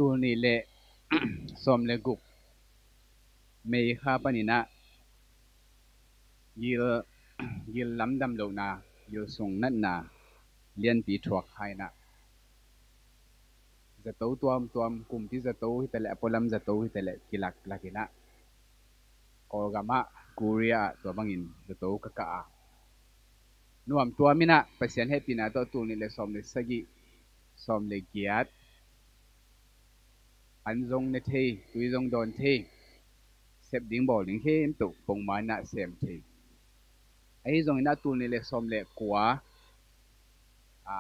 tu ni le som le guk mei kha panina yil yil lam dam lo na yil sung nat na lian pi thuak hai na za to tuam kum ti za to hi tele polam za to hi tele kilak lakina ko gama kuria to bangin za to ka ka nuam tua mina pasian he pina to tu ni le som le sagi som le giat an zong ne thei tui zong don thei sep ding bol ding he em tu pong ma na sem thei ai zong na tu ni le som le kwa a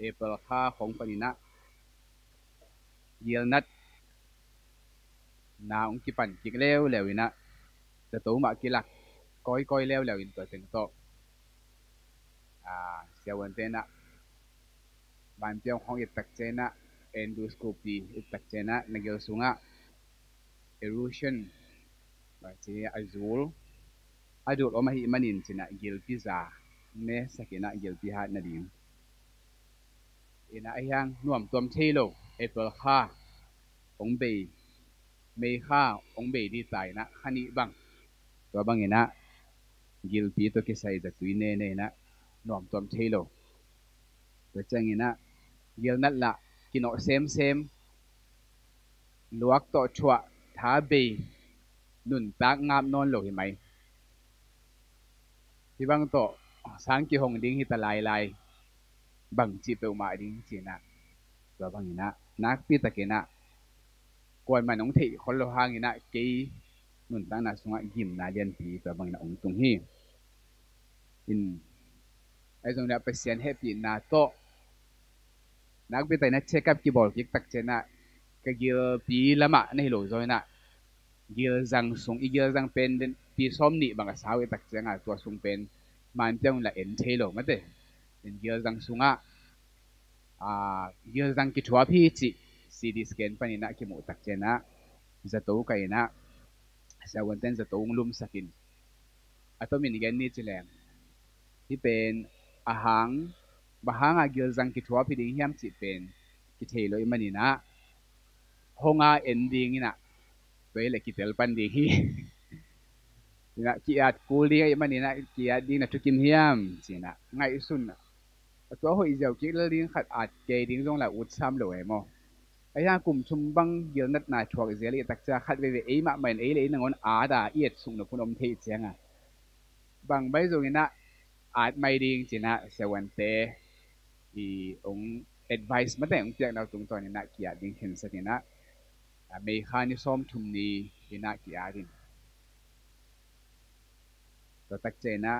apple kha khong panina yel nat na ong ki pan ki leo lewina za to ma ki lak koi leo lewin to teng to siawan te na ban piang hong it tak che na endoscopy it tak che na nagel sunga erosion ba che azul adul oma hi manin china gil pizza ne sakina gil pi hat na ding ina ayang nuam tom thelo apple kha ong bei mei kha ong bei di tai na khani bang to bang ina gil pi to ki sai za tui ne ne na nuam tom thelo to chang ina gil nat la kino sem luak to chua tha bei nun tak ngam non lo hi mai hi bang to sang ki hong ding hi ta lai bang chi pe ma ding chi na to bang ina nak pi ta ke na kwan man ong thei khol lo hang ina ke nun ta na sunga gim na lian pi to bang na ong tung hi in ai jong na pasien happy na to nak pi ta na check up ki bol ki tak che na ka gil pi lama nei lo rồi na gil zang sung i gil zang pen den pi som ni bang a saw i tak che nga tua sung pen man pyang la en thelo ma te in gil zang sunga gil zang ki thua phi chi cd scan panina ki mu tak che na za to kai na sa wan ten za to lum sakin atomin gen ni chilem hi pen ahang bahanga gil zang ki thua phi ding hiam chi pen ki thelo i manina honga ending ina với lại cái tel pan đi hi na ki at kul đi ai mani na ki at đi na tukim hiam chỉ na ngay sun na to hoi giàu ki le ding khat at ke ding jong la ut sam lo mo ai ha kum chum bang gil nat na thuak zeli tak cha khat ve ve ei ma men ei le na ngon a da iet sung na punom thei chiang a bang bai jong ina at mai ding chỉ na se wan te i ong advice ma te ong piak na tung to ni na ki at ding hin sa ni na mei kha ni som thum ni ina ki adin to tak che na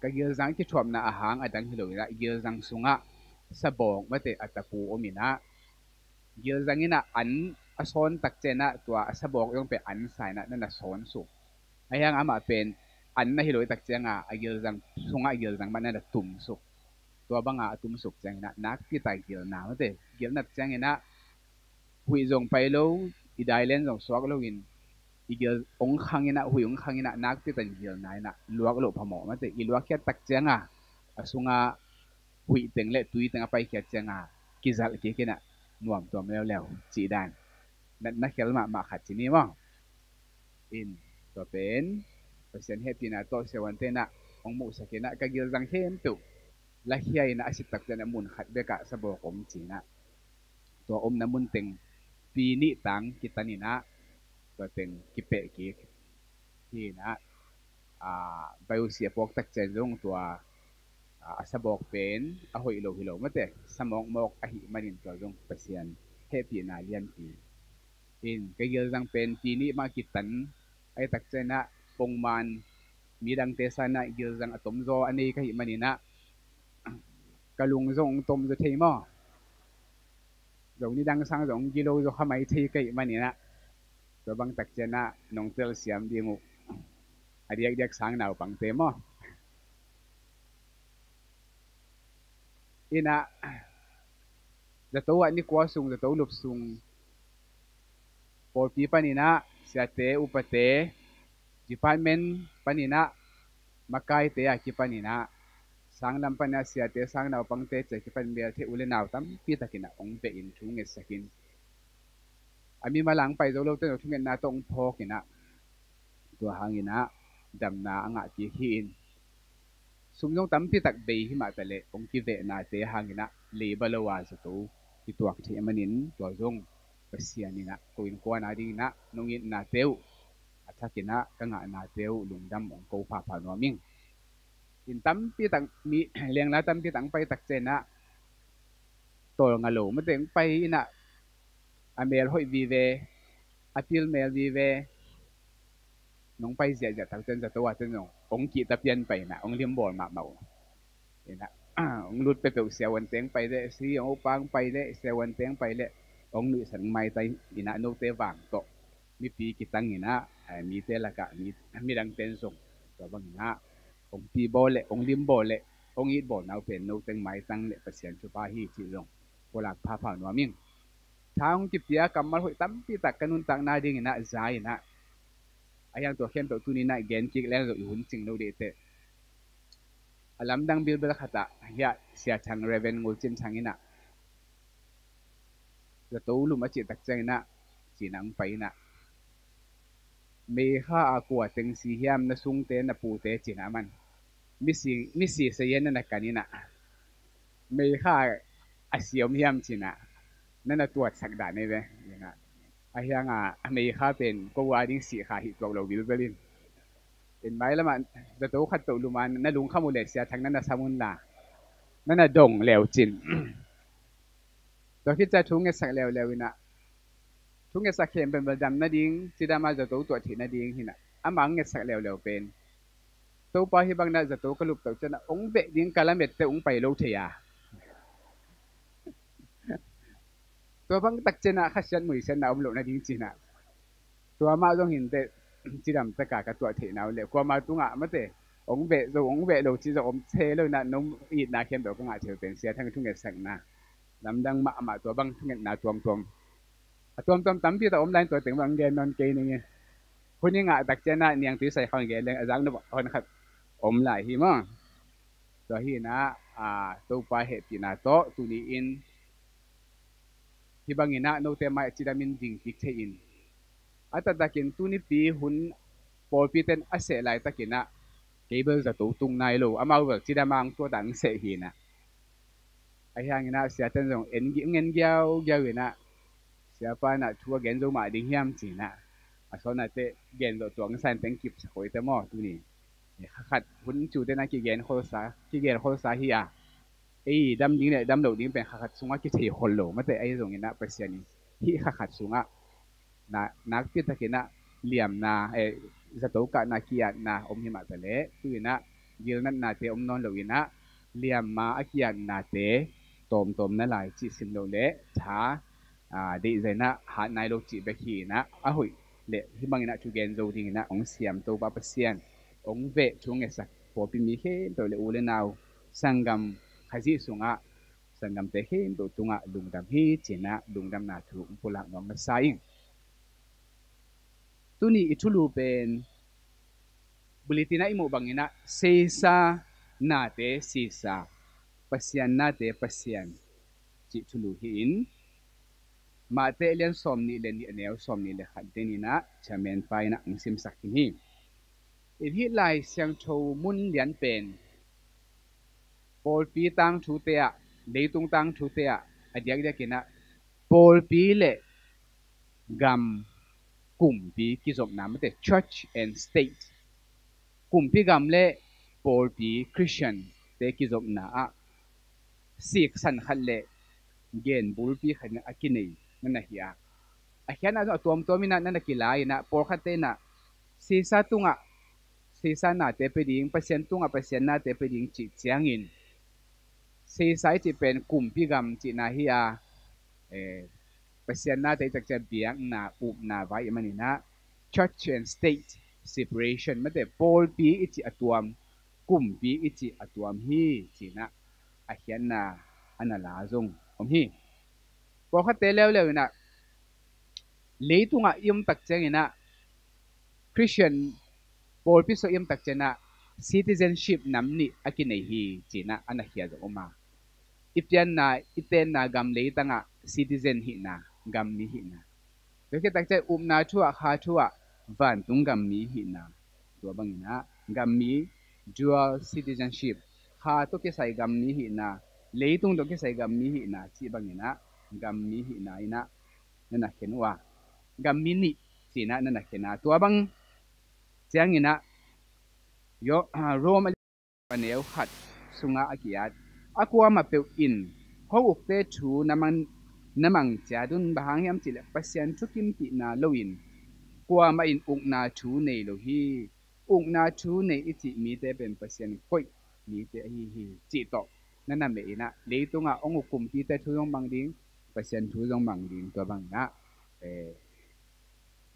ka gil zang ki thom na ahang adang hilo na gil zang sunga sa bong mate atapu omina gil zang ina an ason tak che na tua sa bong yong pe an sai na na son su ayang ama pen an na hilo tak che nga agil zang sunga gil zang man na tum su tua banga tum suk chang na nak ki tai gil na mate gil nat chang ina hui zong pai lo i dai len zong swak lo in igil ong khang ina hui ong khang ina nak ti tan gil na ina luak lo phamo ma te i luak kya tak chenga asunga hui teng le tui teng apai kya chenga kizal ki kina nuam tom leo chi dan na khel ma khat chi ni mo in to pen pasien happy na to se wan te na ong mu sa kina ka gil jang hem tu la hiai na asit tak na mun khat be ka sa bo kom chi na to om na mun teng pi ni tang kitanina to teng kipe ki hi na bayu sia pok tak chen jong tua asabok pen a hoi lo hilo mate samong mok a hi manin to jong pasian happy na lian pi in cái gil jang pen pi ni ma kitan ai tak chen na pongman mi dang te sana gil jang atom zo ani ka hi manina kalung zong tom zo thei mo zong ni dang sang zong gilo zo khamai thei ka hi manina to bang tak chen na nong tel siam dingu adiak sang nào bằng tem mo ina the to ni kwa sung the to lup sung por pi panina sia te upate department panina makai te a ki panina sang lampan na siya te sang naw pang te che kipan bel te ule naw tam pi takina ong be in thu nge sakin ami malang pai zo lo te thu nge na tong phokina tua hangina damna anga ki hin sumjong tam pi tak be hi ma tale ong ki ve na te hangina le balawa sa to ki tuak thi amanin tua zong pasianina kuin ko na ding na nongin na teu athakina kanga na teu lungdam ong ko pha pha no ming in tam pi tang mi leng na tam pi tang pai tak chena tol nga lo ma teng pai ina a mel hoi vi ve a pil mel vi ve nong pai zia zia tak chen za to wa chen nong ong ki ta pian pai na ong lim bol ma mau ina ong lut pe pe sia wan teng pai de si ong pang pai de sia wan teng pai le ong nu san mai tai ina no te wang to mi pi ki tang ina mi te la ka mi dang ten song to bang na ong pi bo le ong lim bo le ong it bo nau pen no teng mai tang le pasien chu pa hi chi long ko lak pha pha no ming thang ki pia kamal hoi tam pi tak kanun tang na ding ina zai na ayang to khem to tu ni na gen ki leng zo hun ching no de te alam dang bil bel khata ya sia chang reven ngul chin chang ina za to lu ma chi tak chang na chi nang pai na me kha a kwa teng si hiam na sung te na pu te chi na man mi si se yen na kanina me kha a siom hiam chi naนั่นน่ะตรวจสักดานี่เลยนะไอ้ยังอเมริกาเป็นก็ว่าดิ้งสีขาหิตัวเราวิลเบลินเป็นไหมแล้วมันจะตัวขัดตัวลุมันนั่นลุงข้ามูเลเซียทั้งนั้นน่ะสมุนลานั่นน่ะดงเหลวจินตัวที่จะทุ่งเงสักเหลวนะทุ่งเงสักเข็มเป็นประจำนั่นดิ้งที่ได้มาจะตัวที่นั่นดิ้งที่น่ะอามังเงสักเหลวเป็นตัวพอที่บางน่ะจะตัวกระลุกตัวจะน่ะองเบดิ้งกาลเม็ดแต่องไปโลเทียตัวบางตักเจนะขัดเชนมือเชนน่ะอมหลงนะดิ้งจีน่ะตัวมาต้องเห็นแต่จีดำตะกากตัวเทน่ะเลยกว่ามาตุ้งอ่ะมาแต่องเบะองเบะโลจีจะอมเทเลยนะน้องอีดนาเข้มแบบก็งาเชลเป็นเสียทั้งทุ่งเงสักนะลำดังมาตัวบางทุ่งเงนาตัวตั้มพี่ตัวอมไลน์ตัวถึงบางเกนนอนเกนนี่คนยังอ่ะตักเจนะเนียงตีใส่ข้าวเกนเลยอาจารย์นึกว่าคนขัดอมไหลหิมะตัวที่นะตัวไปเหตุนะโตตัวนี้อินที่บางอินะโนเตมาจิดามินจิงพิกเทอินอัตตะกินตัวนี้ปีหุ่นปอลปีเต็นอาเสไลตะกินะเคเบิลจะตัวตุงนายโลอามาแบบจิดามังตัวดังเสหินะไอ้ยังอินะเสียเต็นส่งเอ็นเงินเกี่ยวอินะเสียป้านะทัวเกนโซมาดิ้งเฮียมจีนะอาสนะเตเกนตัวงสันเต็งกิบสกอยเตมอตัวนี้ขัดหุ่นจูเตนะกี่เกนโคสาฮิอาไอ้ดำดิ้งเนี่ยดำโดดิ้งเป็นขัดสุงะกี่เที่ยวคนโลมาแต่ไอ้ส่งอินะเปอร์เซ็นต์ที่ขัดสุงะนักพิจารณาเหลี่ยมนาจะตัวกันนักขีดนาอมหิมะทะเลคือนะยิลนั้นนาเตอมนอนเหลวินะเหลี่ยมมาอักขีดนาเตตมนั่นหลายจิสิมโลเละช้าดีใจนะหาในโลจิเบคีนะหุยเละที่บางนะชูเกนโจดิงนะองเสียมตัวบาปเซียนองเวช่วงเอสักพอพิมีเข้มตัวเลอูเลนาวสังกัมขจิสุงะสังกัมเตเข้มตัวตุงะลุงดำฮีจีนะลุงดำนาถูกพลังน้องมาใส่ตัวนี้อิทุลูเป็นบุลิตินะอิโมบังอินะเซซานาเตซีซาปัสยันนาเตปัสยันจิทุลูหินมาเตเลียนสมนี่เลนนี่เนวสมนี่เลขัดเดนินะชาเมนไปนะองซิมสักที่อิที่ไลเซียงโชมุนเลียนเป็นปอลปีตังทูเตะเลตุงตังทูเตะอดียกเดียกินะปอลปีเลกัมกลุ่มปีกิจกรรมแต่ Church and State กลุ่มปีกรรมเล่ปอลปีคริสเตียนแต่กิจกรรมน่ะสิกสันขันเล่เกณฑ์บุลปีขันอากินีนั่นน่ะเฮียอาเฮียน่ะตัวมีนั่นน่ะกีฬาอีน่ะปอลขัดเตน่ะซีซ่าตุงอ่ะซีซ่าน่ะเตไปดิ้งเปอร์เซ็นต์ตุงอ่ะเปอร์เซ็นต์น่ะเตไปดิ้งจิตเจียงอินซีซ่าจะเป็นกลุ่มปีกรรมจิน่ะเฮียpasien na tayo tagsabiang na na vai manina church and state separation mate Paul pi iti atuam kum pi iti atuam hi sina ahian na analazong hi po ka telew na leito nga yung tagsang ina Christian Paul pi so yung tagsang na citizenship namni akinai hi china anahia zo oma iten na gam le tanga citizen hi na gam mi hi na to ke tak chai na chua kha chua van tung gam mi hi na to bang na gam mi dual citizenship kha to ke sai gam mi hi na le tung to ke sai gam mi hi na chi bang na gam mi hi na ina na kenwa gam mi ni china na kena to bang chiang ina yo rom panel khat sunga akiat akwa ma pe in ho ukte thu namang cha dun bahang yam chile pasyan thukim ti na loin kwa ma in uk na thu nei lo hi uk na thu nei ichi mi te ben pasyan koi mi te hi chi to nana me ina le tunga ong ukum ti te thu yong bang ding pasyan thu yong bang ding to bang na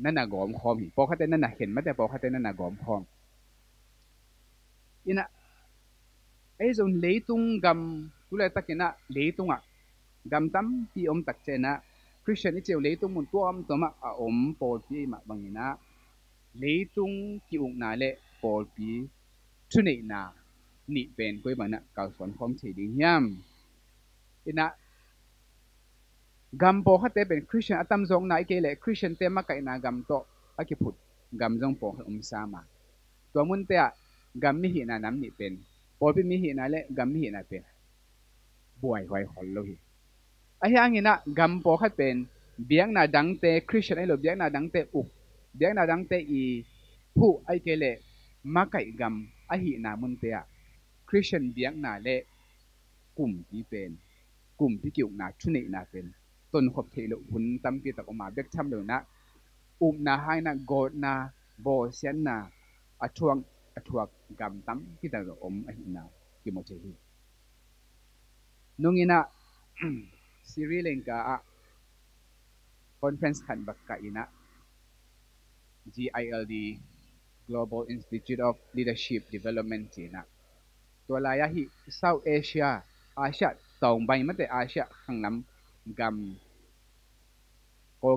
nana gom khom hi po khate nana hen ma te po khate nana gom khom ina ai zon leitung gam tule takina leitunga gam tam pi om tak chena christian icheu leitung mun tuam toma a om pol pi ma bangina leitung ki ung na le pol pi thunei na ni pen koi bana kal son khom chei ding yam ina gam po khate ben christian atam zong na ke le christian te ma kai na gam to akiput gam zong po sama to mun te a gam mi hi na nam ni pen pol pi mi hi na le gam mi hi na pen buai hoi hol lo hi a hiang ina gam po khat pen biang na dang te christian ai lo biang na dang te uk biang na dang te i pu ai ke le ma kai gam a hi na mun te a christian biang na le kum pi pen kum pi kiu na thu nei na pen ton khop the lo hun tam pi ta ma bek tham lo na na hai na god na bo sian na athuak gam tam pi ta om a hi na ki mo che hi nungina Sri Lanka a conference khan bakka ina GILD Global Institute of Leadership Development china to laya hi South Asia tong bai mate Asia hangnam gam ko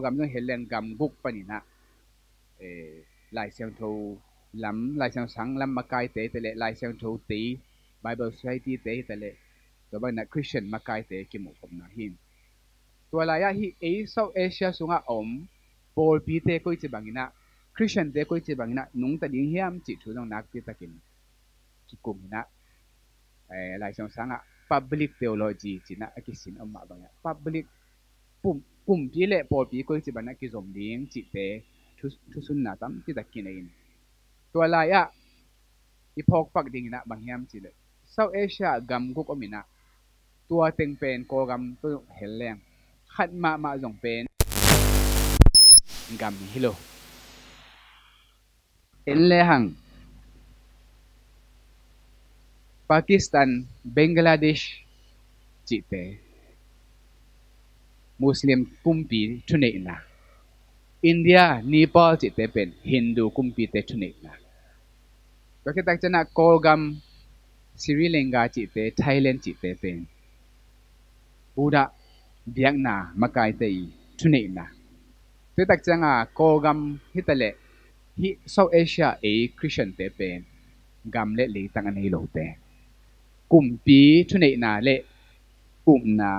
gam no helen gam guk panina lai siang tho lai siang sang lam makai te le lai siang tho ti Bible Society te le to ba na Christian makai te ki mo kom na hin to laya hi South Asia sunga om pol pi te koi che bangina Christian te koi che bangina nung ta ding hiam chi thu dong nak pi takin ki kum na lai siang sang a public theology china akisin amma banga public kum pi le pol pi koi che bana ki zom ding chi te thu sun na tam ti takin in to laya ipok pak ding na banghiam chi le South Asia gam guk omina tua teng pen ko gam to heleng khat ma zong pen gam hilo en le hang Pakistan Bangladesh chi te Muslim kumpi thunei na India Nepal chi te pen Hindu kumpi te thunei na bakit tak chana ko gam Sri Lanka chi te Thailand chi te pen Buddha biak na makai te thunei na te tak changa ko gam hitale hi South Asia Christian te pen gam le le tang anei lo te kumpi thunei na le na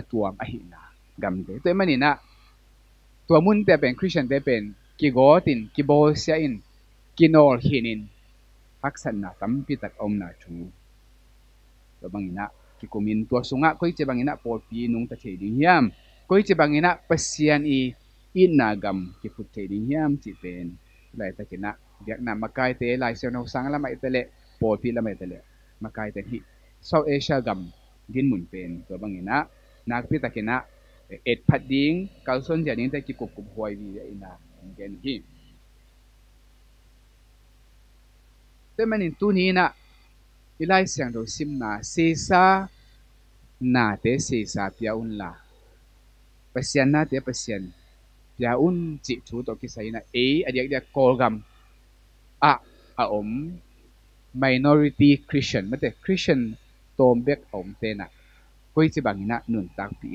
atuam ahi na gam te to mani na tua mun te pen Christian te pen ki gotin ki bo sia in kinol hinin haksan na tampi tak om na thu to bangina ki kumin tua sunga koi che bangina por pi nung ta che ding hiam koi che bangina pasian in na gam ki put che ding hiam chi pen lai ta kina biak na makai te lai se no sang la mai te le por pi la mai te le makai te hi South Asia gam din mun pen to bangina nak pi ta kina et phat ding kalson ja ding ta ki kup hoi wi ina gen hi te manin tu ni na ilai siang do sim na se sa na te se sa pia un la pasian na te pasian pia un chi thu to ki sai na adiak dia kol gam a om minority Christian mate Christian tom bek om te na koi che bangina nun tak pi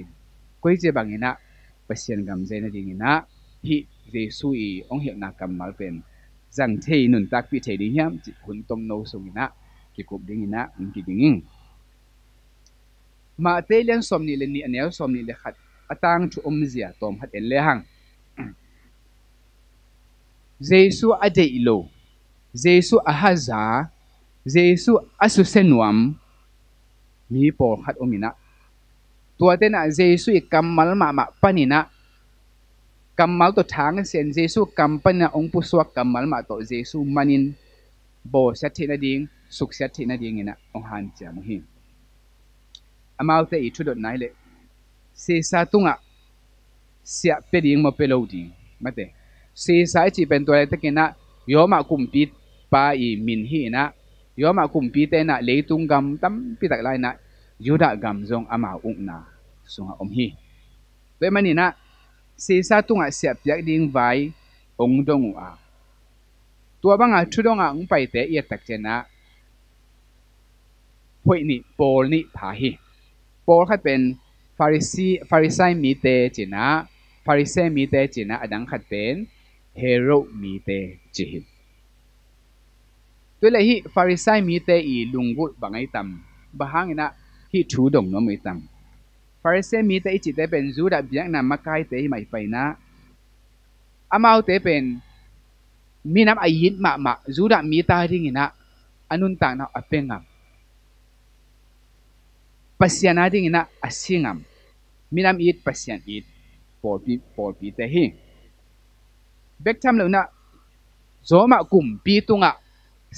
koi che bangina pasian gam je na ding ina hi Jesu ong hiak na kam mal pen rằng thầy nun tak pi thầy đi hiam chỉ hun tom no sung ina ki kup ding ina ki dinging ma te len som ni le ni anel som ni le khat atang thu zia tom hat en le hang Jesu ade ilo Jesu ahaza Jesu asu senwam mi por khat omina tua te na Jesu kamal ma panina kamal to thang sen Jesu kampana ong puswak kamal ma to Jesu manin bo sathi na ding suk sathi na ding ina ong han cha mo hi amau te I thu dot nai le se sa tunga sia pe ding mo pelo ding mate se sa chi pen to te kina yo ma kum pi pa I min hi na yo ma kum pi te na leitung gam tam pi tak lai na yuda gam zong ama ung na sunga om hi te mani na se sa tunga sia piak ding vai ong dong a tua banga thu dong a ong pai te ye tak chena hoi ni pol ni tha hi pol khat pen Pharisee mi te china Pharisee mi te china adang khat pen hero mi te chi hi tôi lại hi Pharisee mi te I lunggut bangai tam bahang ina hi thu dong no mai tam Pharisee mi te chi te pen zu da biak na makai te mai pai na amau te pen minam ayin ma zu da mi ta ring ina anun ta na apengam pasian na ding ina asingam minam it pasian it por pi te hi bek tham lo na zoma kum pi tunga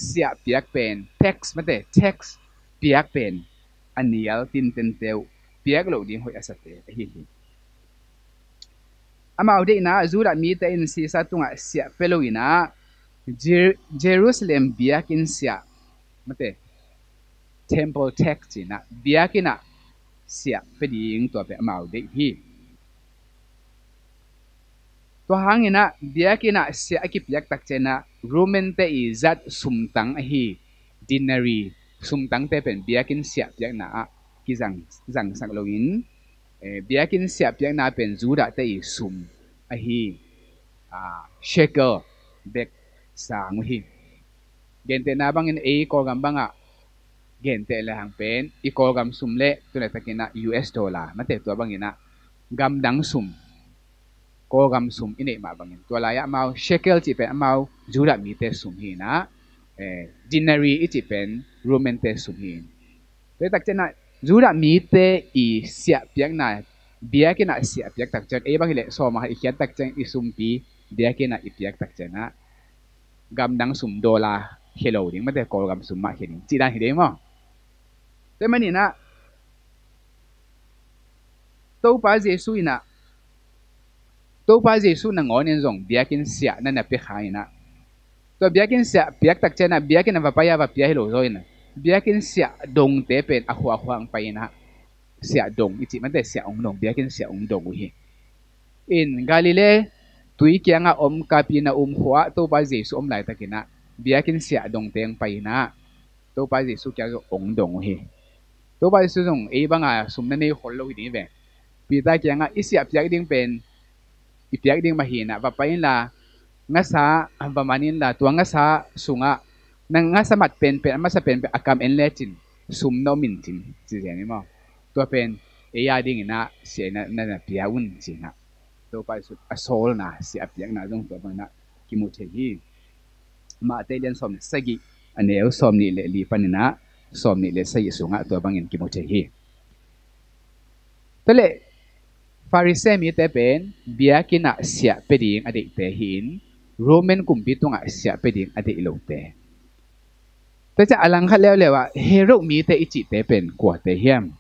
sia piak pen text mate text piak pen anial tin ten teu piak lo ding hoi asate hi amau de na zura mi te in si sa tunga sia pelo ina Jerusalem biak in sia mate temple text na biakina sia peding to pe amau de hi to hangina biakina sia ki piak tak chena Roman te I zat sumtang hi dinari sumtang te pen biakin sia piak na ki zang sak login biakin sia piak na pen zura te I sum hi shekel bek sang hi gente na bangin ko gambanga gente le hang pen iko gam sumle tu le takina US dollar mate to bangina gam dang sum ko gam sum ine ma bangin to la ya mau shekel chi pen mau jura mi te sum hi na dinari chi pen Roman te sum hi te tak chena jura mi te I sia piak na biakina sia piak tak chen e bang le so ma I khian tak chen I sum pi biakina I piak tak chena gam dang sum dollar hello ding mate ko gam sum ma hin chi dan hi de mo te mani na to pa Jesu na ngonin zong biakin sia na napi khaina to biakin sia piak tak chena biakin va paya va pia hilo zoina biakin sia dong te pen ahwa hwang paina sia dong ichi mate sia ong dong biakin sia ong dong hi in Galilee tui kia nga om kapina hwa to pa Jesu om lai takina biakin sia dong teng paina to pa Jesu kia ong dong hi to ba su zong e banga sumna ne hollo hi ve pita kya nga isya piak ding pen ipiak ding mahina va pain la nga sa ba manin la tua nga sa sunga nang nga sa mat pen ama sa pen akam en letin sum no min tin chi ni mo to pen e ya ding na se na piaun chi na to pa su asol na si apiak na zong to bang na kimu the hi ma te len som sagi aneu som ni le li panina som ni le sai sunga to bangin ki mo che hi tele Pharisee mi te pen biakina sia peding ade te hin Roman kumpi tunga sia peding ade lo te cha alang kha lew lewa hero mi te ichi te pen kwa te hiam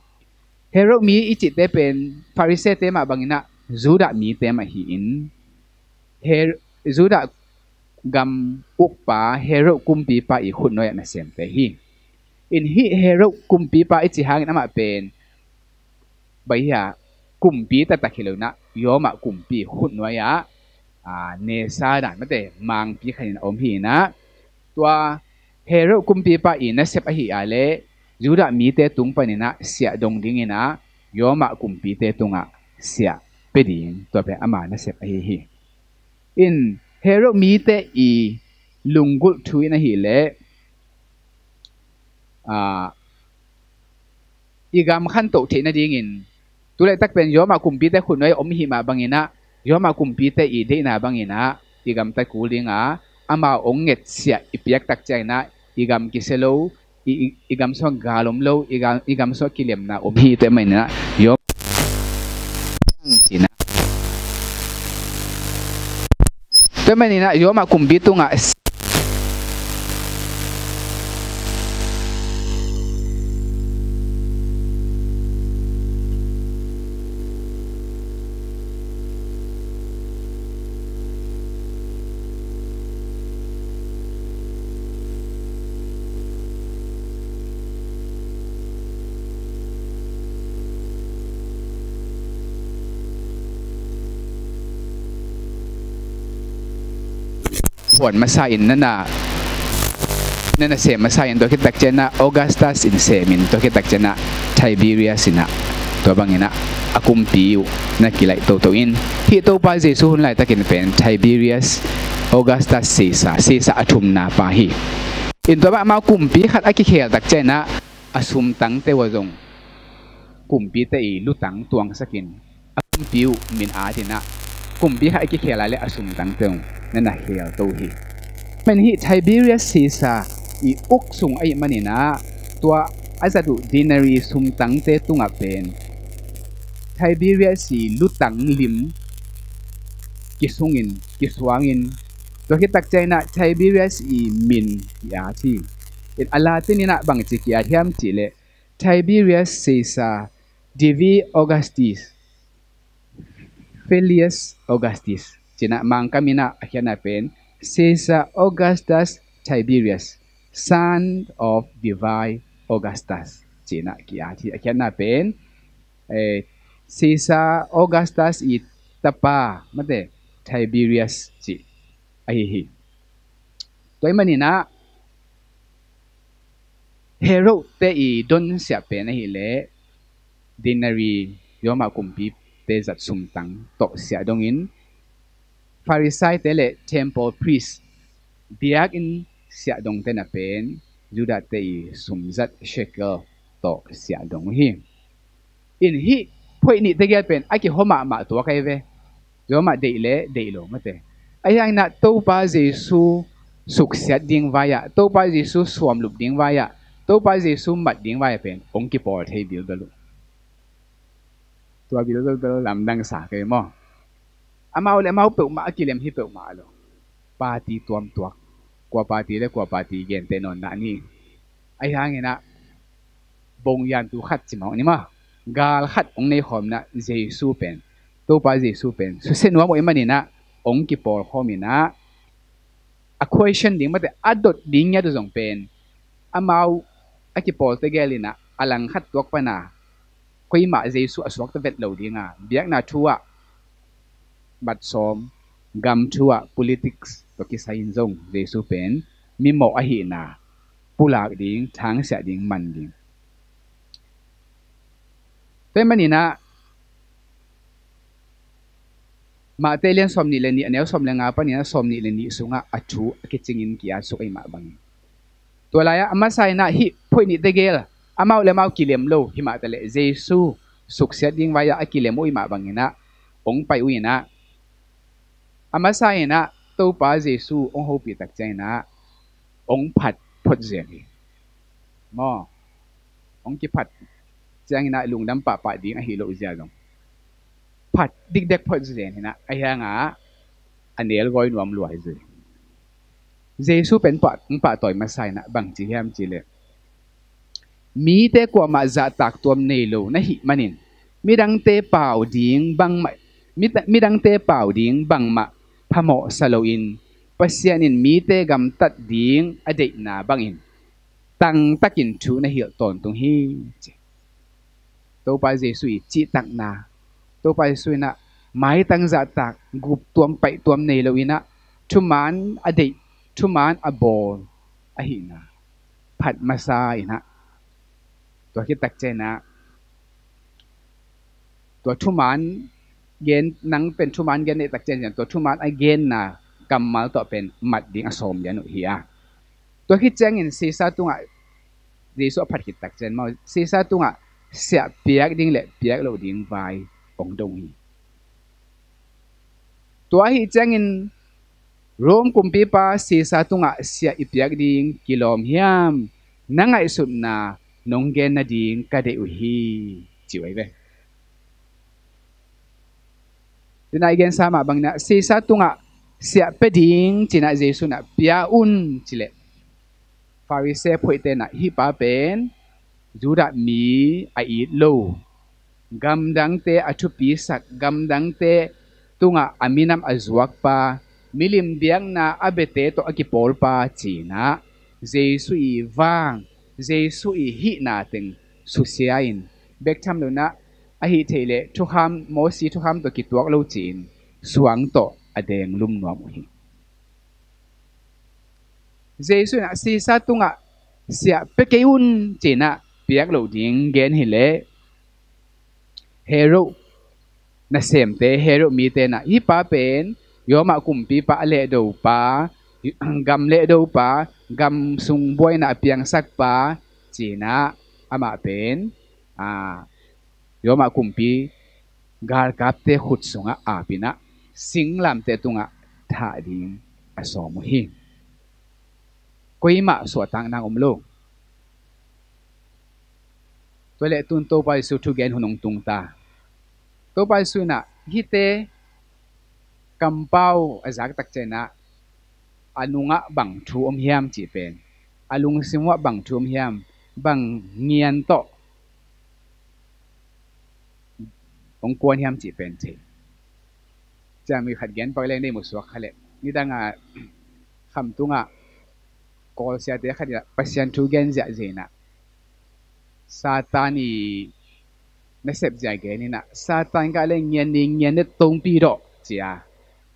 hero mi ichi te pen Pharisee te ma bangina Juda mi te ma hi in Juda gam ukpa hero kumpi pa I khun noya na sem te hi in hi hero kumpi pa ichi hangin ama pen baya kumpi ta takhilo na yoma kumpi khut noya ne sa dan mate mang pi khanin om hi na tua hero kumpi pa I na sep hi ale Juda mi te tung panina sia dong dingina yoma kumpi te tunga sia peding to pe ama na sep hi in hero mi te I lungul thui na hi le igam khan to the na ding in tu le tak pen yo ma kumpi te khun noi om hi ma bangina yo ma kumpi te I de na bangina igam ta kulinga ama onget sia ipiak tak chai na igam kiselo igam so galom lo igam so kilem na om hi te mai na yo china te mai na yo ma kumpi tu nga hồn masain na se masain to kitak chena Augustus in semin to kitak chena Tiberius ina to bangina akum piu na kilai to in hi to pa Jesu hun lai takin pen Tiberius Augustus Caesar atum na pa hi in to ba ma kumpi khat aki khel tak chena asum tang te wazong kumpi te I lutang tuang sakin akum piu min atina kumpi khat aki khela le asum tang teนั่นน่ะเฮียตัวฮีมันฮีไทเบเรียสซีซ่าอีอุกสุงไอ้มันนี่นะตัวอาจจะดูดินารีสุมตังเตตุงอ่ะเป็นไทเบเรียสลุตังลิมกิสุงินกิสวางินตัวที่ตักใจนะไทเบเรียสมินยาที่อินอาลาตินี่นะบางจิกยาที่มจิเลไทเบเรียสซีซ่าดิวีออกัสติสเฟลิอัสออกัสติสCina mang kami na akhirnya pen Caesar Augustus Tiberius son of divine Augustus Cina kiati akhirnya pen Caesar Augustus itapa mate Tiberius ci ahihi toy manina hero te I don sia pen hi le dinari yoma kumpi te zat sumtang to sia dongin Pharisee tele temple priest biak in sia dong te na pen juda te sumzat shekel to sia dong hi in hi phoi ni te gel pen aki homa ma to kai ve jo ma de le de lo mate ayang na to pa Jesu suk sia ding vaya to pa Jesu suam lup ding vaya to pa Jesu mat ding vaya pen ong ki por thei bil dalu to bil dalu lam dang sa kai mo amau le mau pe ma kilem hi pe ma lo pati tuam tuak kwa pati le kwa pati gen te non na ni ai hangena bong yan tu khat chi mau ni ma gal khat ong nei khom na Jesu pen to pa Jesu pen su sen wa mo imani na ong ki por khomina a question ding mate adot ding ya do jong pen amau aki por te gelina alang khat tuak pa na koi ma Jesu aswak te vet lo dinga biak na thuwaบัดซอมกำชัว politics ตัวกิสัยจงเจสุเป็นมีหมออหินาผู้หลากดิ่งทางเสียดิ่งมันดิ่งแต่มันนี่นะมาเตเลียนสมนิเลนีอันนี้สมเลงาปนี่นะสมนิเลนีสุงะอัจฉริกิจิงินกิอาสุไอมาบังตัวลายอามาใส่นะฮิพอยนี่เตเกลอามาเลมากิเลมโลฮิมาเตเลเจสุสุกเสียดิ่งไว้อะกิเลมอุยมาบังนี่นะองไปอุยนะอามาใส่นะตัวป้าเจสูองหูปีตักใจนะองผัดพดเสียงมอองกิผัดเสียงนะลุงดำป่าดิ่งไอฮิโลเสียงผัดดิกเด็กพดเสียงนะไอฮะงะอันเดียร์กอยนวมรวยเลยเจสูเป็นป่าต่อยมาใส่นะบางจีแฮมจีเลมีแต่กว่ามาจะตักตัวเนโลนะฮิมันินมีดังเตเป่าดิ่งบังไม่มีดังเตเป่าดิ่งบังมาพโมสโลอินปัสยานินมีเตกำตัดดิ่งอเดนาบังอินตังตักินชูในเหี่ยวตนตรงฮีตัวไปเจสุยจีตักนาตัวไปสุยนะไม้ตังจะตักกุบตัวไปตัวเนโลอินะชุมันอเดชุมันอบอลอหินะผัดมาซาอินะตัวคิดตักเจนะตัวชุมันเกนนังเป็นชุมันเกนในตักเจนอย่างตัวชุมันไอเกนนะก kamal to pen mat ding asom yan hiya to hi changin sisa tunga Jesu phat hit tak chen mau sisa tunga sia piak ding le piak lo ding vai ong dong hi to hi changin rom kumpi pa sisa tunga sia ipiak ding kilom hiam nangai sut na nonggen na ding ka de u hi chiwai ve dina igen sama bang na sisa tunga sia peding china Jesu na pia un chile Pharisee phoi te na hi pa pen juda mi a it lo gam dang te athu pi sak gam dang te tunga aminam azuak pa milim biang na abete to akipol pa china Jesu I wang Jesu I hi na teng susiain bek tham lo na a hi thele thu ham mo si thu ham to kituak lo chin suang to adeng lum nom hi Jesu na si sa tunga sia pekeun china piak lo ding gen hi le hero na sem te hero mi te na hi pa pen yoma kumpi pa le do pa gam le do pa gam sung boy na piang sak pa china ama pen yoma kumpi gar kap te khut sunga apina singlam te tunga tha ding asom hi koima so tang nang umlo tole tun to pai su thu gen hunong tung ta to pai su na hite kampau azak tak chena anunga bang thu hiam chi pen alung simwa bang thu hiam bang nghian to ong kwan hiam chi pen che cha mi khat gen pai leng nei mu suak khale ni danga kham tunga kol sia te khat ya pasian thu gen ja zena Satani nasep ja ge ni na Satan ka le nghian ni nghian ne tong pi ro chia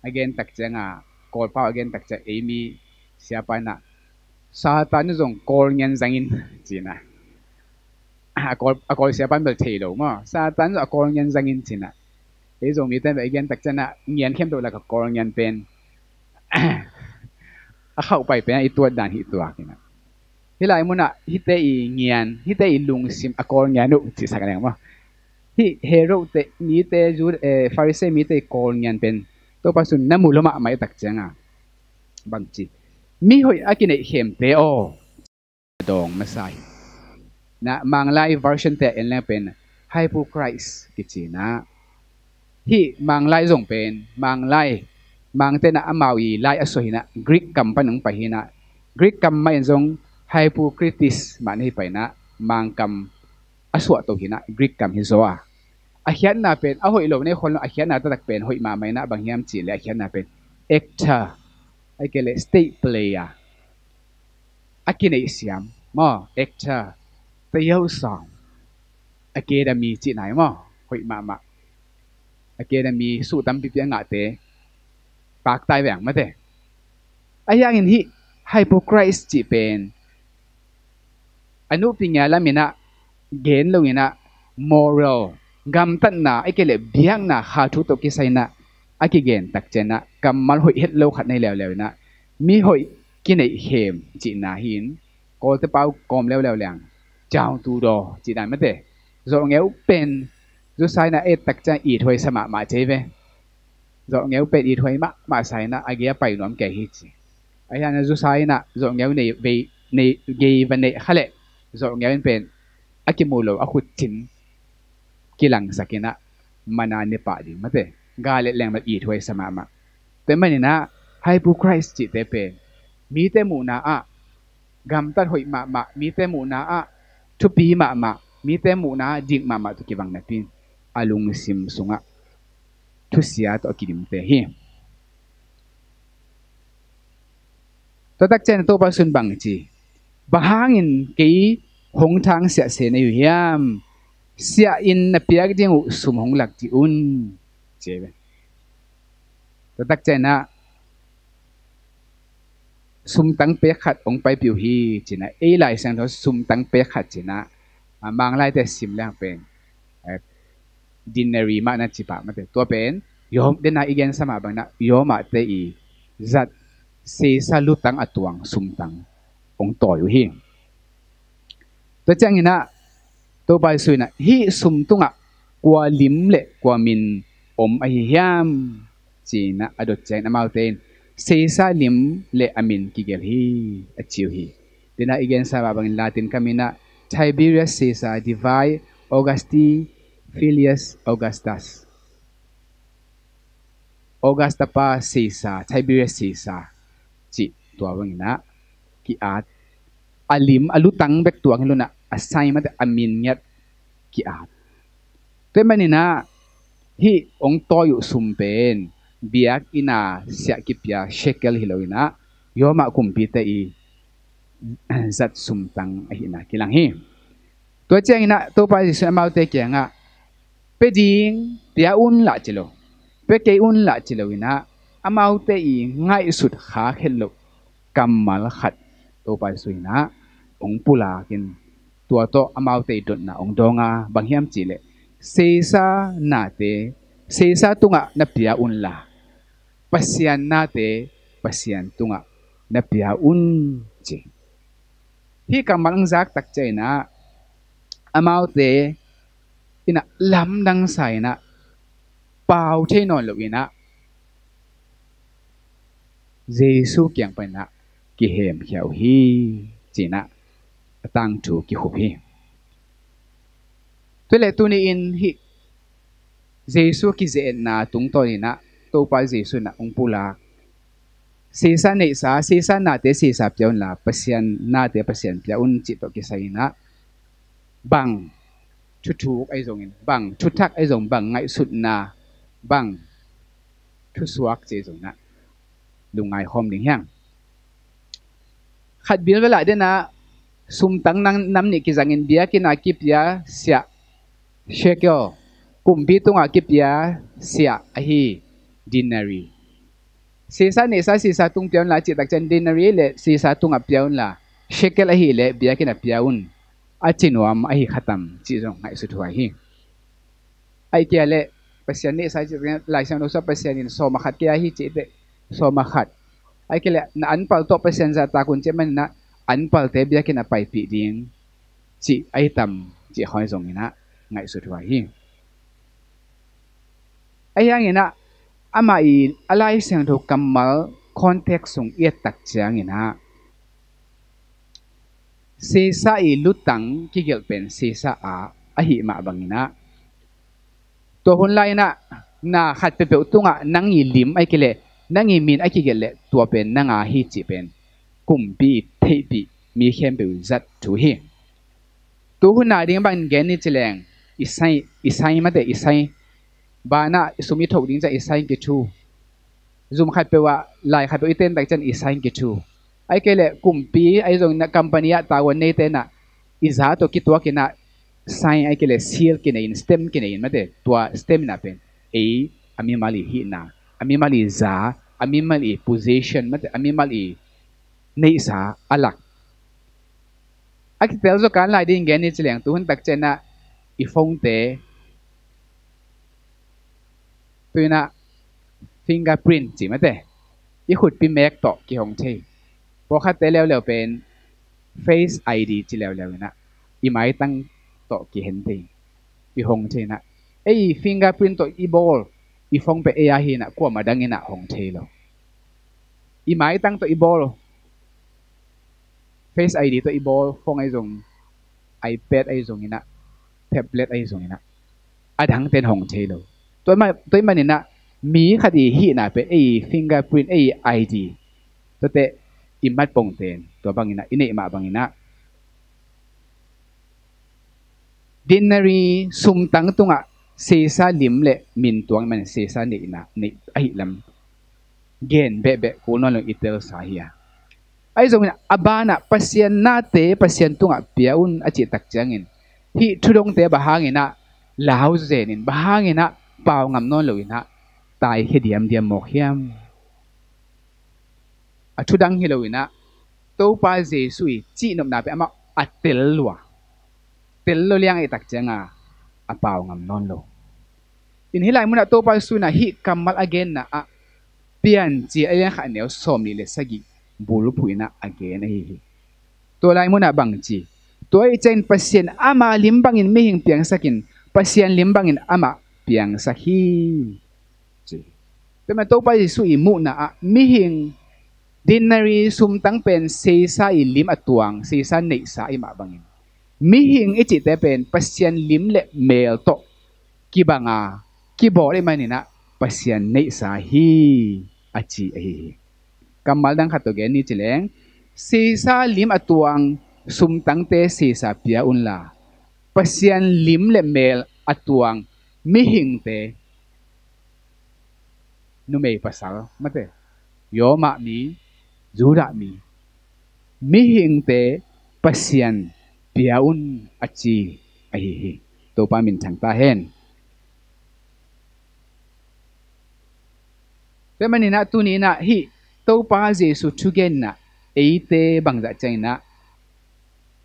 again tak changa kol pa again tak cha emi siapa na Satan zong kol nghian zangin china kol siapa bel thei lo ma Satan zo kol nghian zangin china e zong mi ten again tak chana nghian khem do la ka kol nghian pen a khau pai pen I tuat dan hi tuak ni na hilai muna hite I nghian hite I lung sim akol nghian nu chi sak nang ma hi hero te mi te ju Pharisee mi te kol nghian pen to pasun namuloma mai tak changa bang chi mi hoi akine hem te o dong masai na manglai version te en le pen hypocrite kichina hi manglai zong pen manglai mang te na amawi lai asohina Greek kam panung pahina Greek kam mai zong hypocrites man hi paina mang kam aswa to hina Greek kam hi zoa a hian na pen a hoi lo ne khol a hian na ta tak pen hoi ma mai na bang hiam chi le a hian na pen actor ai ke le state player akine siam mo actor te yau song academy chi nai mo hoi ma academy su tam pi pi nga te pak tai wang ma te ayang in hi hypocrite chi pen anu pinya lamina gen lo ina moral gam tan na ikele biang na ha thu to ki sai na aki gen tak chena kamal hoi het lo khat nei lew na mi hoi ki nei hem chi na hin ko te pau kom lew lang chao tu do chi dan ma te zo ngeu pen zo sai na e tak cha I thoi sama ma che ve zo ngeu pen I thoi ma sai na agia pai nom ke hi chi aya na zo sai na zo ngeu nei ve nei ge van nei khale zo ngeu pen akimulo akut chin kilang sakina mana ne pa di mate gale leng ma I thoi sama ma te mani na hypocrite chi te pe mi te mu na a gam tar hoi ma mi te mu na a thu pi ma mi te mu na ding ma tu ki bang na pin alung sim sunga thu sia to kidim te hi to tak chen to ba sun bang chi bahangin ke hong thang sia se na yu hiam sia in na piak ding sum hong lak ti un che be to tak chen na sum tang pe khat ong pai piu hi china e lai sang tho sum tang pe khat china mang lai te sim lang pen dinari ma na chi pa ma te to pen yom de na igen sama bang na yoma te I zat se sa lutang atuang sumtang ong toy hi to changina to bai suina hi sumtunga kwa lim le kwa min om a hi hiam china adot chen amauten se sa lim le amin kigel hi achiu hi tina igen sa babang latin kamina Tiberius Caesar divide Augusti Filius Augustus Augusta pa Caesar Tiberius Caesar chi tua bangina ki at alim alutang bek tuang luna asai mat amin nyat ki at te manina hi ong toyu sumpen biak ina sia kipya shekel hiloina yoma kumpita i zat sumtang ahina kilang hi to chang ina to pa si amau te kya nga peding tia un la chilo pe ke un la chilo ina amau te i ngai sut kha khelo kamal khat to pa suina ong pula kin tua to amau te dot na ong donga banghiam chile sesa na te sesa tunga na pia un la pasian na te pasian tunga na pia un chi hi kamal ang zak tak chai na amau te ina lam dang sai na pau the non lo ina Jesu kyang pa na ki hem khiao hi china tang chu ki hup hi to le tu ni in hi Jesu ki ze na tung to ni na to pa Jesu na ong pula sesa nei sa sesa na te sesa pion la pasian na te pasian pion chi to ki sai na bang chu thu ai zong in bang chu thak ai zong bang ngai sut na bang thu suak che zong na lungai hom ding hyang khat bil wala de na sum tang nang nam ni ki zangin bia ki na ki pia sia shekel kum bi tunga ki pia sia a hi dinari sesa ne sa sesa tung pion la chi tak chen dinari le sesa tunga pion la shekel a hi le bia ki na piaun a chinuam a hi khatam chi zong ngai su thua hi ai kia le pasian ne sa chi lai sang no sa pasian in so ma khat kia hi chi te so ma khat ai kia le na an pal to pasian za ta kun che man na an pal te bia ki na pai pi ding chi ai tam chi hoi zong ina ngai su thua hi ai yang ina ama i alai sang tho kamal context sung iet tak chiang ina sesa i lutang ki gel pen sesa a hi ma bangina to hun lai na khat pe pe tunga nang i lim ai kele nang i min ai ki gel le to pen nanga hi chi pen kum pi thei pi mi khem pe zat thu hi to hun na ding ban gen ni chileng isai ma de isai bana sumi thok ding cha isai ki thu zum khat pe wa lai khat pe iten tak chan isai ki thu ai kele kumpi ai zong na company a tawon nei te na iza to ki to ki na sai ai kele seal ki na in stem ki na in mate tua stem na pen e ami mali hi na ami mali za ami mali position mate ami mali nei sa alak akitel zo kan lai ding gen ni chileng tu hun tak chen na I phong te tuina fingerprint chi mate I khut pi mek to ki hong theiพอคัดเตเลวเป็น Face ID จีเลวนะอีไม้ตั้งโตกี่เห็นตีอีหงเทนะไอ้ fingerprint ตัวอีบอลอีฟงไปเอียหินะกว่ามาดังเงินะหงเทแล้วอีไม้ตั้งตัวอีบอล Face ID ตัวอีบอลฟงไอ้ส่ง iPad ไอ้ส่งนะ tablet ไอ้ส่งนะอันทั้งเป็นหงเทแล้วตัวมันเนี่ยนะมีคดีหินะเป็นไอ้ fingerprint ไอ้ ID ตัวเตimat pongten to bangina ini ima bangina dinari sumtang tunga sesa limle min tuang man sesa ni ina ni ai lam gen be kuno lo itel sahia ai zong abana pasien na te pasien tunga piaun achi tak changin hi thudong te bahangina lau zenin bahangina paw ngam non lo ina tai hediam diam mokhiam thudang hilowina to pa Jesu chi nom na pe ama atel lwa tel lo liang itak changa apaw ngam non lo in hilai muna to pa su na hi kamal again na pian chi ai kha neo som ni le sagi bulu puina again hi to lai muna bang chi to ai chen pasien ama limbang in mi hing piang sakin pasien limbang in ama piang sahi chi te ma to pa su i mu na mi hing dinari sum tang pen se sa i lim atuang se sa nei sa i ma bangin mi hing ichi te pen pasien lim le mel to ki banga ki bo le manina pasien nei sa hi achi hi kamal dang khato gen ni chileng se sa lim atuang sum tang te se sa pia un la pasien lim le mel atuang mi hing te nu mei pasal mate yo ma mi zura mi hing te pasien piaun achi ai hi to pa min thang ta hen te manina tu ni na hi to pa jesu chugen na eite bangza chaina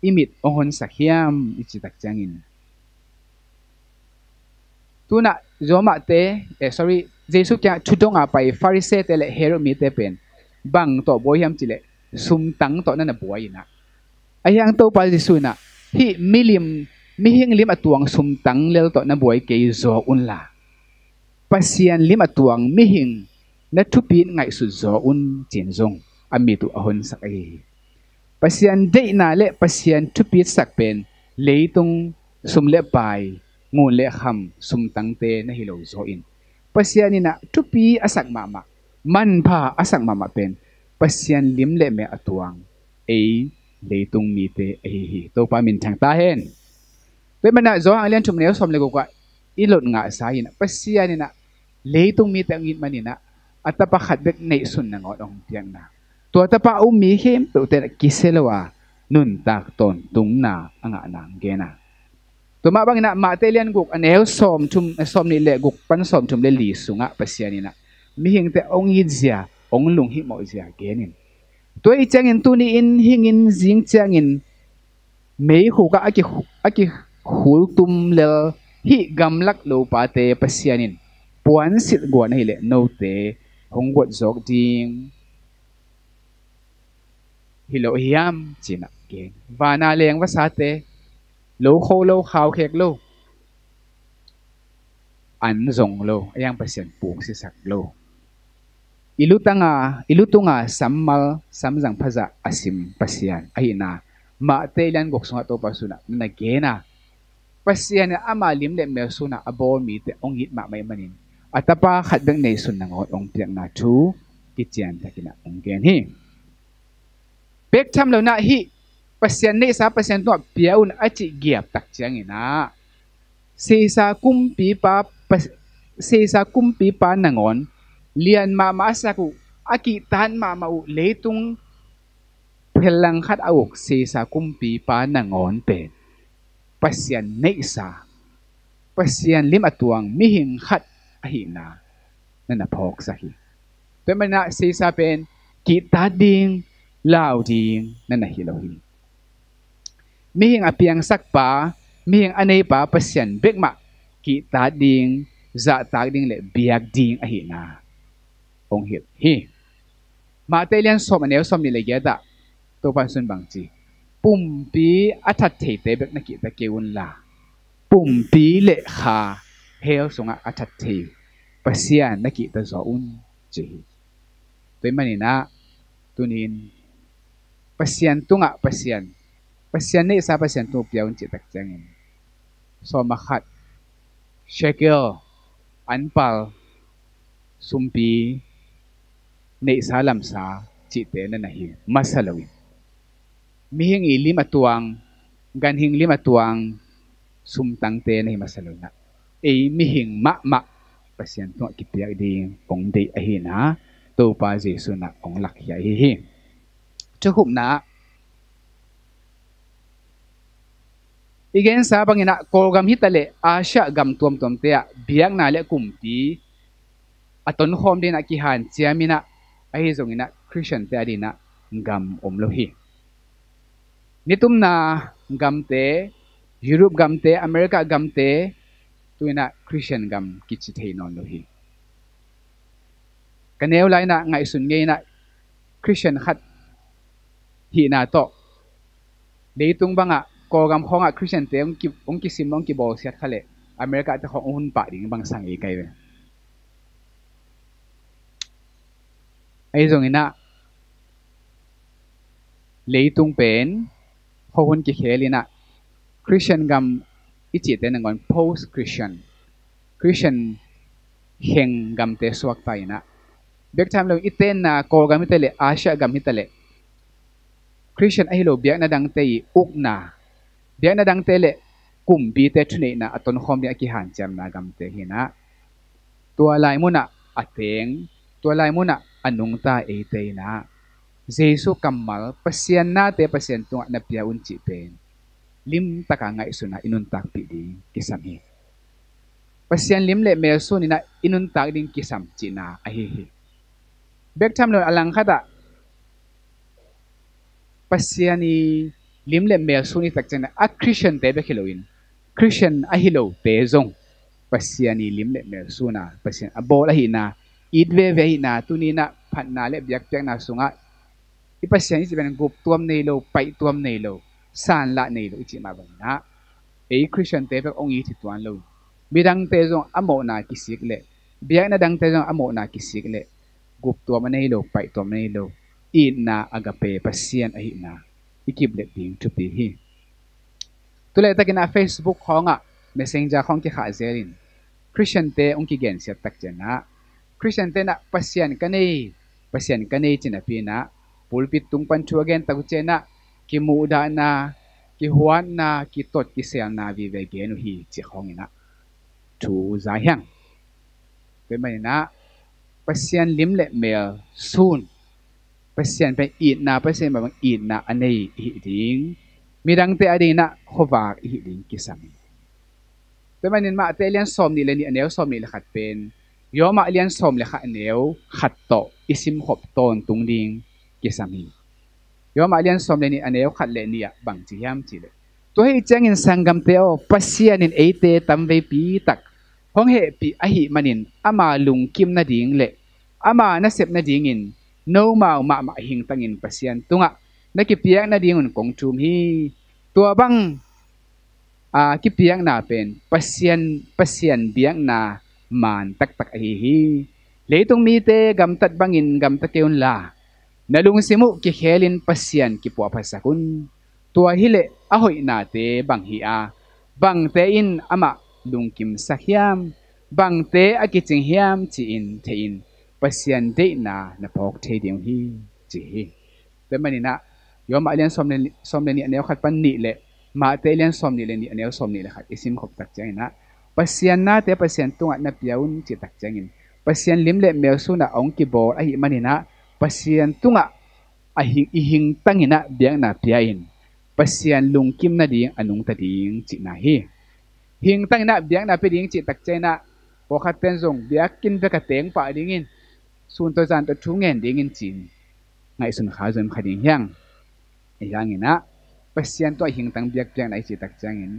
imit ohon sakhiam ichi tak changin tuna zoma te sorry jesu kya chudonga pai farise te le hero mi te pen bang to boyam chile sum tang to na boyina ayang to pa jesu na hi milim mi hing lim atuang sum tang lel to na boy ke zo un la pasian lim atuang mi hing na thupi ngai su zo un chen zong ami tu ahon sakai pasian de na le pasian thupi sak pen leitung sum le pai ngun le kham sum tang te na hilo zo in pasian ni na thupi asak mama man pha asak mama pen pasian lim le me atuang ei leitung mi te ei hi to pa min thang ta hen pe mana zo ang lian chum ne som le ko ka ilot nga sa in pasian ni na leitung mi te ngin manina atapa khat bek nei sun na ngot ong piang na to tapa mi hem to te kiselwa nun tak ton tung na anga nang gena to ma bang na ma te lian guk anel som ni le guk pan som chum le li sunga pasian ni na mi hing te ong yi zia ong lung hi mo zia genin to i changin tu ni in hingin jing changin mei khu ka aki khul tum le hi gamlak lo pa te pasianin puan sit gwa na ile no te hong wat zok ding hilo hiam china gen vana leng wa sa te lo kho lo khaw khek lo an zong lo ayang pasian puk si sak lo ilutunga sammal samjang phaja asim pasian aina ma telan gok sunga to pasuna na gena pasian ama lim le me suna abol mi te ongit ma mai manin atapa khat beng nei sun na ngot ong piang na thu kichian takina ong gen hi pek tham lo na hi pasian nei sa pasian to piaun achi giap tak chiang ina se sa kumpi pa nangon lian mama saku aki tan mama u leitung phelang khat auk se sa kumpi pa nangon pen pasian nei sa pasian lim atuang mi hing khat ahina nana phok sa hi pe mana se sa pen ki ta ding lao ding nana hi lo hi mi hing apiang sak pa mi hing anei pa pasian bek ma ki ta ding za ta ding le biak ding ahina ong hit hi ma te lian som anel som ni le ge da to pan sun bang chi pum pi athat thei te bek na ki ta keun la pum pi le kha heo sunga athat thei pasian na ki ta zo un chi toy manina tunin pasian tunga pasian nei sa pasian tu piaun chi tak changin so ma khat shekel anpal sumpi nei sa lam sa chi te na nahi masalawin mi hing i lima tuang gan hing lima tuang sum tang te nahi masalawna e mi hing ma pasian tu ki piak ding ong dei a hi na to pa jesu na ong lak ya hi chu khum na igen sa bangina kolgam hitale asha gam tuam te biak na le kumpi aton khom din aki han chiamina ai zongina christian te adina gam omlo hi nitum na gam te europe gam te america gam te tuina christian gam kichi thei non lo hi cái nêu lại na ngày xuân nghe na Christian khát hi na to để tung bang à cố gắng không à Christian te ông ki sim ông ki bol set khale America te không hun pa ding bang sang cái về ai rồi na lấy tung pen không hun ki kheli na Christian gam ichi te ngon post Christian heng gam te suak tai na bek tham lo iten na ko gam itele Asia gam itele Christian ahilo biak na dang te uk na biak na dang te le kum bi te thune na aton khom dia ki han cham na gam te hina tua lai mu na ateng tua lai mu na anung ta e te na Jesu kamal pasien na te pasien tunga na pia un chi pen lim taka ngai suna inun tak pi di kisam hi pasien lim le mel su ni na inun tak ding kisam chi na a hi hi bek tham lo alang khata pasien ni lim le mel su ni tak chen a Christian te be khiloin Christian a hi lo te zong pasien ni lim le mel su na pasien a bol a hi na it ve hi na tu ni na phat na le biak pek na sunga i pasien ni ben gup tuam nei lo pai tuam nei lo san la nei lo chi ma ban na e Christian te be ong yi thi tuan lo midang te zong amo na kisik le biak na dang te zong amo na kisik le gup tuam nei lo pai tuam nei lo i na agape pasien a hi na ikip le ding tu pi hi tu le takina Facebook khonga messenger khong ki kha zerin Christian te ong ki gen siat tak chena Christian te na pasien kanei china pi na pulpit tung pan chu again tak chena ki mu da na ki huan na ki tot ki sel na vi ve gen hi chi khong ina thu za hyang pe mai na pasien lim le mel sun pasien pe it na pasien ba bang it na anei hi ding midang te adina khowak hi ding kisam pe manin ma te lian som ni le ni aneu som ni le khat pen yo ma lian som le kha aneu khat to isim khop ton tung ding kisam hi yo ma lian som le ni aneu khat le ni ya bang chi yam chi le to hi chang in sangam te o pasien in eite tam ve pi tak hong he pi a hi manin ama lung kim na ding le ama na sep na ding in no mau ma hing tangin pasien tunga naki piak na ding un kong chum hi tua bang ki piak na pen pasien biak na man tak hi leitung mi te gam tat bangin gam ta keun la nalung simu ki khelin pasien ki po phasakun tua hile ahoi na te bang hi a bang te in ama lungkim sakhiam bang te akiching hiam chi in thein pasien de na pok the ding hi chi te manina yo ma lian som le ni aneu khat pan ni le ma te lian som ni le ni aneu som ni le khat isim khop tak chang na pasien na te pasien tunga na piaun chi tak changin pasien lim le mel su na ong ki bol a hi manina pasien tunga a hing tangina biang na piain pasien lungkim na ding anung ta ding chi na hi hing tangina biang na pe ding chi tak chang na po khat ten zong biak kin be ka teng pa dingin sun to zan to thu ngen dingin chin ngai sun kha zon khading hyang yang ina pasien to hing tang biak piang nai chi tak changin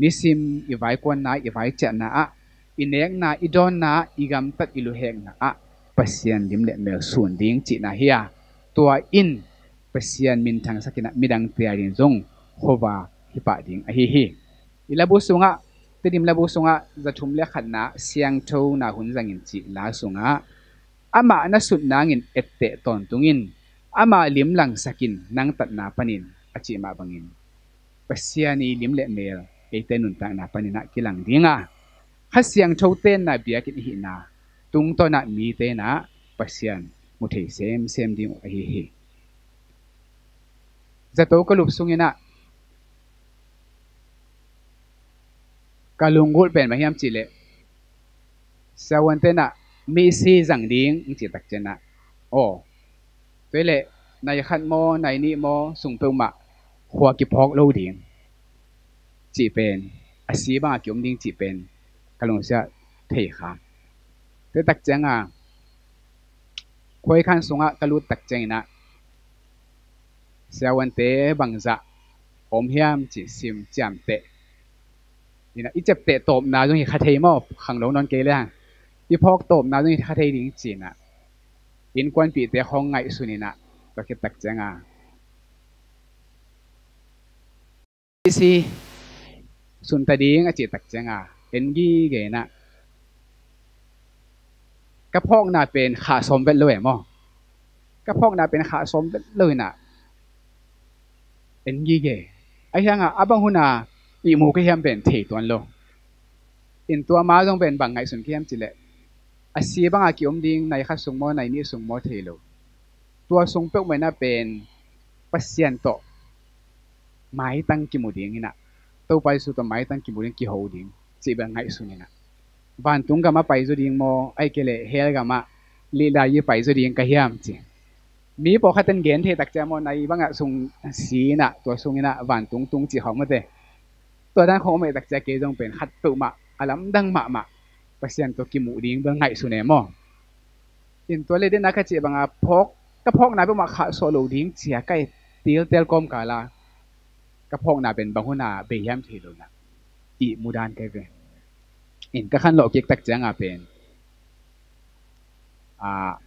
nisim iwai kon na iwai cha na a inek na idon na igam tat ilu hek na a pasien lim le mel sun ding chi na hiya tua in pasien min thang sakina midang tiarin zong khowa hipa ding a hi ilabu sunga tedim labu sunga zathum le khatna siang tho na hun zangin chi la sunga ama na sut nangin ette ton tungin ama lim lang sakin nang tat na panin achi ma bangin pasiani lim le mel ete nun ta na panina kilang dinga khasiang thoten na biakin hi na tung to na mi te na pasian mu thei sem ding a hi zato ko lup sungina kalungul pen ma hiam chile sawante na mi si zang ding chi tak chena o toile nai khat mo nai ni mo sung pe ma khwa ki phok lo ding chi pen asi ba kyom ding chi pen kalung sia thei kha te tak changa khoi khan sunga kalut tak chena sawante bangza om hiam chi sim cham te ina ichep te top na jong hi kha thei mo khang lo non ke le ha i phok top na jong hi kha thei ding chi na in kwan pi te khong ngai sunina to ki tak changa si sun ta ding a chi tak changa en gi ge na ka phok na pen kha som vet loi mo ka phok na pen kha som vet loi na en gi ge ai hanga abang huna i mu ka hiam pen the ton lo in tua ma jong pen bang ngai sun ki hiam chi le a si bang a ki om ding nai kha sung mo nai ni sung mo the lo tua sung pe mai na pen pasien to mai tang ki mu ding ina to pai su to mai tang ki mu ding ki ho ding chi bang ngai sun ina van tung ga ma pai zo ding mo ai ke le hel ga ma li la yi pai zo ding ka hiam chi mi po kha ten gen the tak cha mo nai bang a sung si na tua sung ina van tung tung chi hong ma te tua dan khong mai tak cha ke jong pen khat tu ma alam dang ma pasien to ki mu ding bang ngai su ne mo in tua le den na ka chi bang a phok ka phok na pe ma kha so lo ding chia kai til tel kom ka la ka phok na ben bang hu na be yam thi lo na i mu dan ke ve in ka khan lo kik tak chang a pen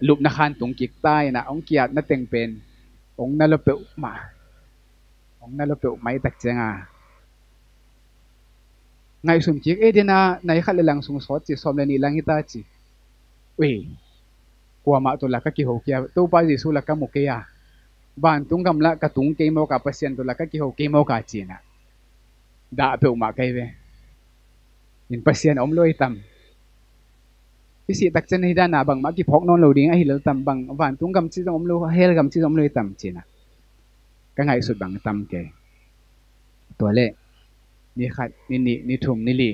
lup na khan tung kik tai na ong kiat na teng pen ong na lo pe ma ong na lo pe mai tak chang a ngai sum kik e dina nai khat le lang sung so chi som le ni lang ita chi we kwa ma to la ka ki ho kia to pa ji su la ka mu ke ya ban tung gam la ka tung ke mo ka pasien to la ka ki ho ke mo ka chi na da pe ma kai ve in pasien om loi tam cái gì đặc trưng hay đa nà bằng má cái phok non lâu đi ngay lâu tầm bằng vạn tung gầm chi giống lâu hay là gầm chi giống lâu tầm chỉ nè cái ngày sụt bằng tầm kềตัวเล่นี่ขัดนี่ทุ่มนี่ลี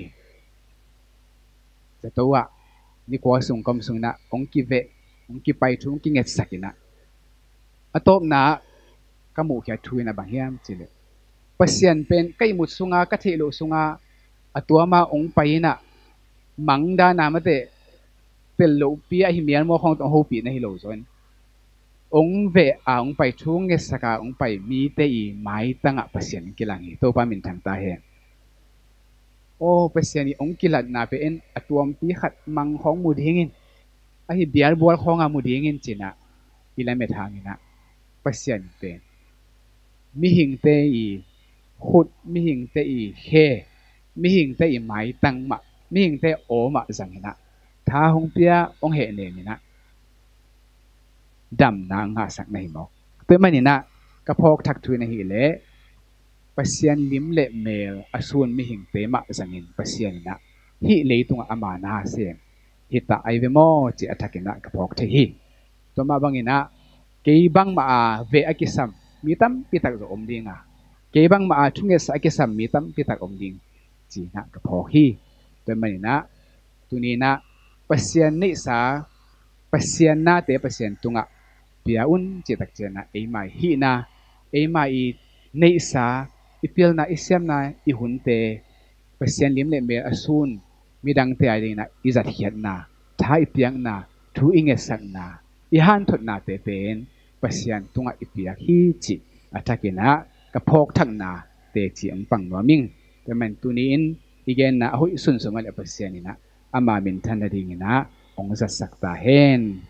จะตัวนี่กว่าส่งกำส่งนะองค์กิเวองค์กิไปทุ่งกิเงสักนะอะตบนะก็หมู่แค่ทุยนะบางเฮียมจิเลยเปอร์เซ็นต์เป็นใกล้หมดสุงาก็เทโลสุงาอะตัวมาองค์ไปนะมังดานามาเตเตลโลปีอะหิเมียนโมของต้องโฮปีนะฮิโลซอนองเวองไปทุ่งเงสกาองไปมีเตอีไม้ตั้งอะเปอร์เซ็นต์กิลังตัวป้ามินทันตาเฮโอ้เปอร์เซ็นต์นี้องกิลัดนาเป็นอะตัวปีขัดมังของมูดเฮงินอะหิเดียร์บัวของอะมูดเฮงินจีนะอีเลเมทางินะเปอร์เซ็นต์เป็นมีหิงเตอีขุดมีหิงเตอีเฮมีหิงเตอีไม้ตั้งมามีหิงเตโอมาสังหินะท้าหงเปียองเหเนนี่นะดำนางหาสักในหมอกตัวมันนี่นะกระพกทักทุยในหิเละปัสยานลิมเละเมลอสูนมีหิงเตมะสังหินปัสยานนี่นะหิเลยตรงอามานาเสียงหิตาไอเวโมจิอัฐกินะกระพกเทหิตัวมาบางนี่นะเกี่ยบังมาเวอกิสัมมีตั้มพิตักจะอมดิงเกี่ยบังมาทุ่งเอสอกิสัมมีตั้มพิตักอมดิงจีนะกระพกหิตัวมันนี่นะตัวนี้นะpasien ni sa pasien na te pasien tunga piaun cetak jena ei mai hi na ei mai nei sa ipil na isiam na i hunte pasien lim le me asun midang te ai na izat hiat na tha ipiang na thu inge sak na i han thot na te pen pasien tunga ipiak hi chi atakina kapok thak na te chi ang pang noming te man tunin igen na hui sun sungal pasien ina ama min than na ding na ong sa sakta hen